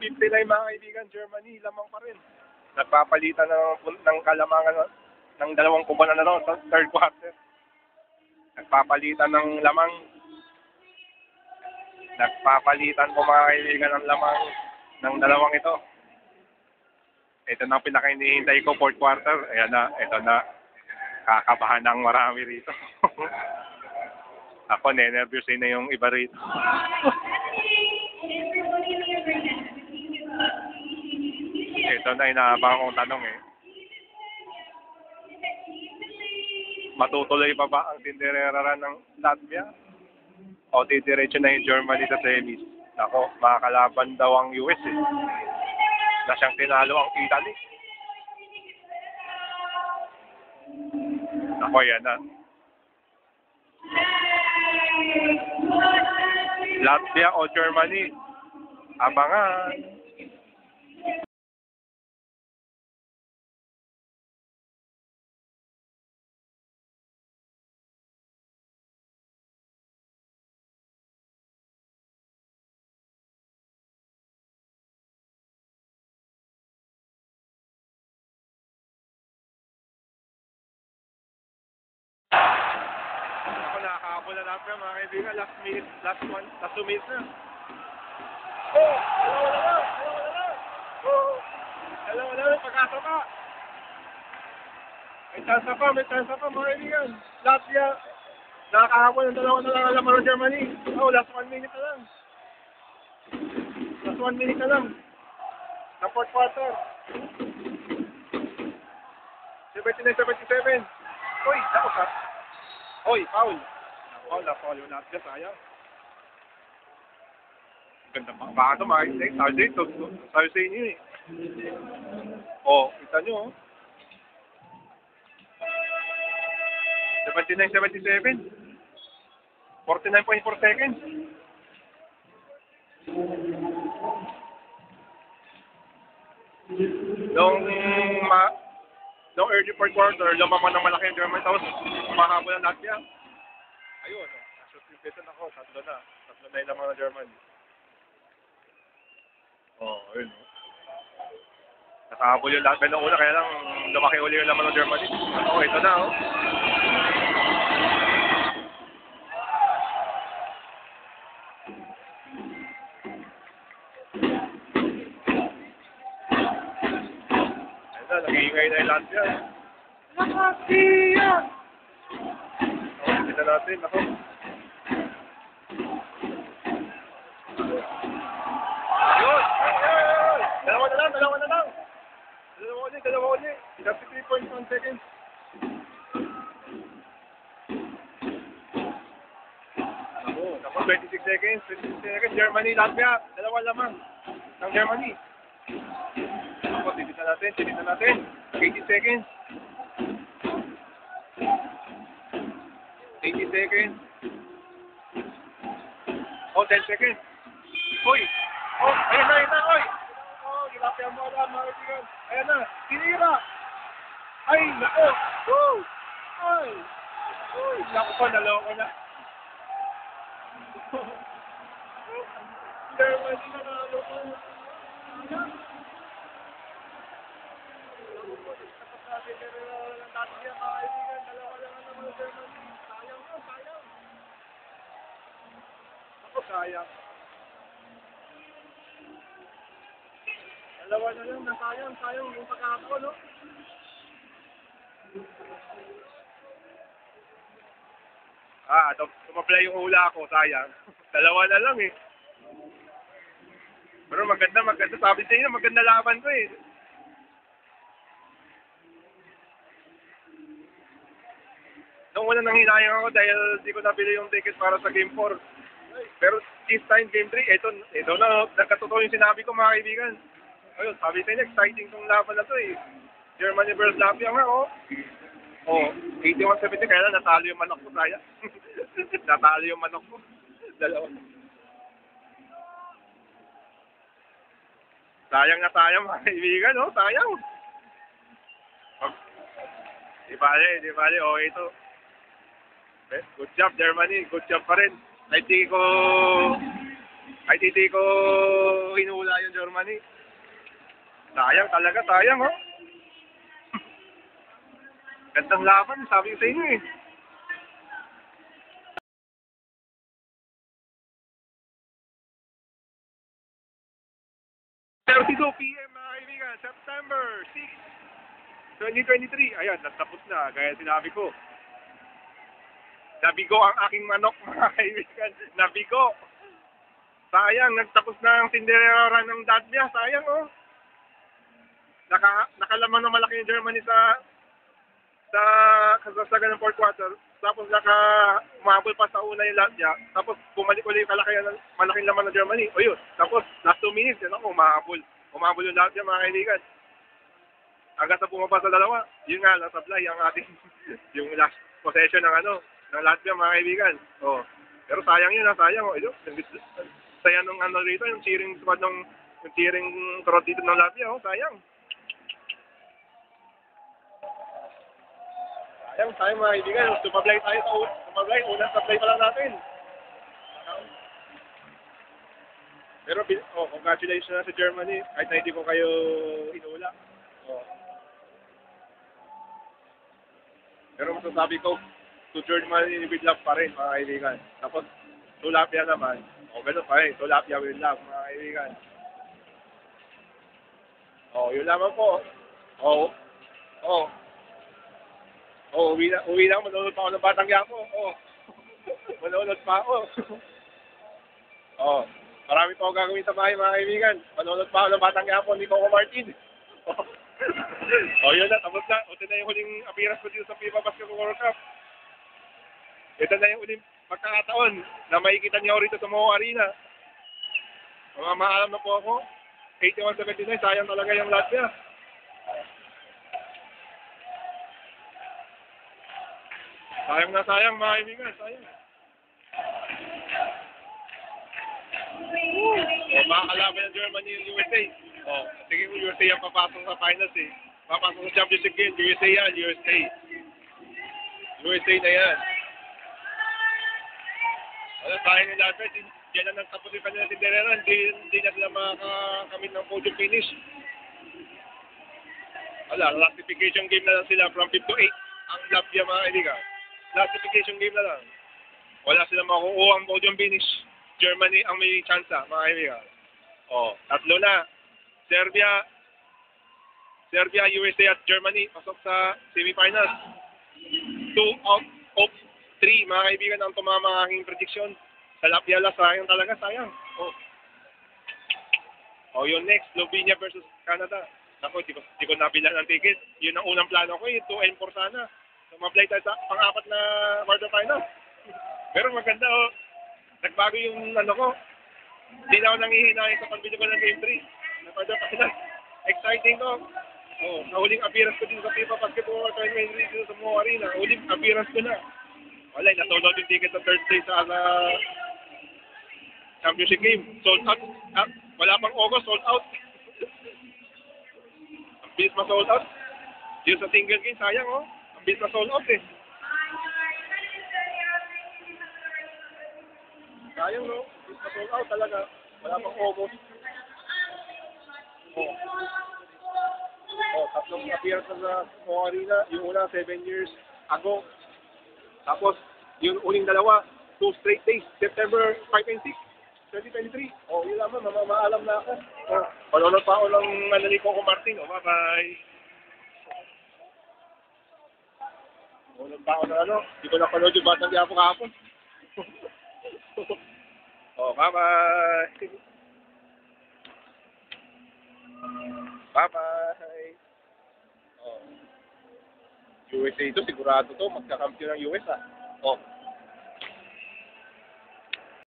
59 mga kaibigan, Germany, lamang pa rin. Nagpapalitan ng kalamangan ng dalawang kuban na sa third quarter. Nagpapalitan ng lamang. Nagpapalitan po mga kaibigan ng lamang ng dalawang ito. Ito na ang pinaka-hinihintay ko, fourth quarter. Ayan na, ito na. Kakabahan ng marami rito. Ako, nenervyusin na yung iba rito. Ito na, inaabangan kong tanong eh. Matutuloy pa ba ang Cinderella ng Latvia? O didiretso na yung Germany sa semis? Ako, makakalaban daw ang US eh. Na siyang tinalo ang Italy. Ako, yan na. Latvia o Germany? Abangan. Ako, nakakabol na Latvia mga kaibigan. Last 2 minutes na. Oh! Dalawa, pag-asa pa. May chance pa mga kaibigan. Latvia, nakakahabol ng dalawa na lang alam ng Germany. Oh, last 1 minute na lang. Last 1 minute na lang. Sa fourth quarter. 79-77. Uy, tapos ha. Uy, foul. Foul yung Latvia, sayang. Ganda pa. Baka ito makikita. Sabi sa inyo eh. Oh, kita nyo oh. 79-77. 49.4 seconds. Nung early fourth quarter, lumaman ng malaki yung German, tapos mahabol ang Latvia. Ayun, nasa-substitution ako, tatlo na yung lamang ng German. Ayun. Nakahabol yung Latvia ng una, kaya lang lumaki uli yung lamang ng Germany. Ito na oh. Nag-iingay na yung Latvia. Latvia! Kita natin, ako. Ayun! Dalawa na lang! Dalawa uli! 33.1 seconds. Ako, 26 seconds. Germany, Latvia. Dalawa lamang ng Germany. Ako, tinitan natin. 80 seconds. 80 seconds. 10 seconds. Uy! Ayan na, oy! Gilapya mo lang, mga kaibigan. Ayan na, tinira! Ay, nako! Ay! Uy, nako pa, naloko na. Germany na naloko na. Sayang. Dalawa na lang, sayang yung pagkakataon, no? Tumaplay yung hula ko, sayang. Dalawa na lang eh. Pero maganda, sabi sa inyo, maganda laban ko eh. Nung una nang hinayang ako dahil di ko nabili yung ticket para sa Game 4. Pero this time, Game 3, ito na, nagkatotoo yung sinabi ko mga kaibigan. Ayun, sabi sa inyo, exciting tong laban na to eh. Germany versus Latvia nga, oh. 81-70, kaya lang natalo yung manok ko, sayang. Natalo yung manok ko. Dalawa. Sayang mga kaibigan, oh, sayang. Di bali, okay ito. Good job, Germany. Good job pa rin. I think ko Kahit hindi ko hinula yung Germany. Sayang talaga, sayang oh. Gandang laban, sabi ko sa inyo eh. 32 PM mga kaibigan, September 6, 2023. Ayan, natapos na, gaya sinabi ko. Nabigo ang aking manok mga kaibigan. Nabigo. Sayang, nagtapos na ang Cinderella ng Latvia. Sayang oh. Nakalaman ng malaki yung Germany sa kasasagan ng fourth quarter. Tapos umabol pa sa una yung Latvia. Tapos bumalik ulit yung malaking laman ng Germany. O yun. Tapos last 2 minutes, yun ako, umabol. Umabol yung Latvia mga kaibigan. Hanggang sa bumaba sa dalawa, yun nga, nasablay ang ating yung last possession ng Latvia mga kaibigan. Oh. Pero sayang yun sayang. Oh. Saya nung rito, yung cheering squad yung cheering crowd dito ng Latvia. Oh. Sayang. Sayang mga kaibigan. Sumablay tayo sumablay. Unang sablay pa lang natin. Pero, congratulations na sa Germany. Kahit na hindi ko kayo inula. Oh. Pero masasabi ko, to Germany with love pa rin, mga kaibigan. Tapos, to Latvia naman. Ganun pa rin. To Latvia with love, mga kaibigan. Yun lamang po. Uwi na ako. Manonood pa ako ng Batang Yapo. Manonood pa ako. Marami pa ako gagawin sa bahay, mga kaibigan. Manonood pa ako ng Batang Yapo ni Coco Martin. Yun na, tapos na. Ito na yung huling appearance ko dito sa FIFA Basketball World Cup. Ito na yung huling pagkakataon na makikita niyo rito sa Moho Arena. Maalam na po ako. 81-79, sayang talaga yung Latvia. Sayang na sayang, mga kaibigan. Sayang. Makakalaban ng Germany yung USA. Sige ko USA ang papasok sa finals eh. Papasok sa championship game. USA yan, USA. USA na yan. Sayang yung Latvia. Diyan na nagtapos yung kanila Cinderella. Hindi na sila makakamit ng podium finish. Classification game na lang sila from 5 to 8. Ang Latvia, mga kaibigan. Classification game na lang. Wala silang makukuha ang podium finish. Germany ang may chance, mga kaibigan. Tatlo na. Serbia, USA at Germany pasok sa semifinals. 2 out of 3, mga kaibigan, ang tumama ang aking prediction. Sa Latvia, sayang talaga, sayang. Yung next, Slovenia versus Canada. Ako, di ko nabilan ng ticket. Yun ang unang plano ko, 2-4 sana. Mablay tayo sa pang-apat na quarterfinal. Pero maganda nagbago yung ko. Hindi na ako nangihinayang sa pagbili ko ng Game 3 na quarterfinal. Exciting to. Sa huling appearance ko din sa FIFA Basketball World Cup dito sa Moho Arena. Huling appearance ko na. Wala, natulog yung ticket sa third place sa championship game. Sold out. Wala pang August, sold out. Ang bilis ma-sold out. Yung sa single game, sayang Ang bilis ma-sold out eh. Sayang bilis ma-sold out talaga. Wala pang August. Tatlong appearance sa Moho Arena. Yung una, 7 years ago. Tapos, yung uling dalawa, 2 straight days, September 5 and 6, 2023. Yun naman, maalam na ako. Panonood pa ako ng ni Coco Martin. Bye-bye. Panonood pa ako ng Hindi ko napanood yung Batang Yapo kahapon. Bye-bye. Bye-bye. USA ito, sigurado to, magkakampiyon ng US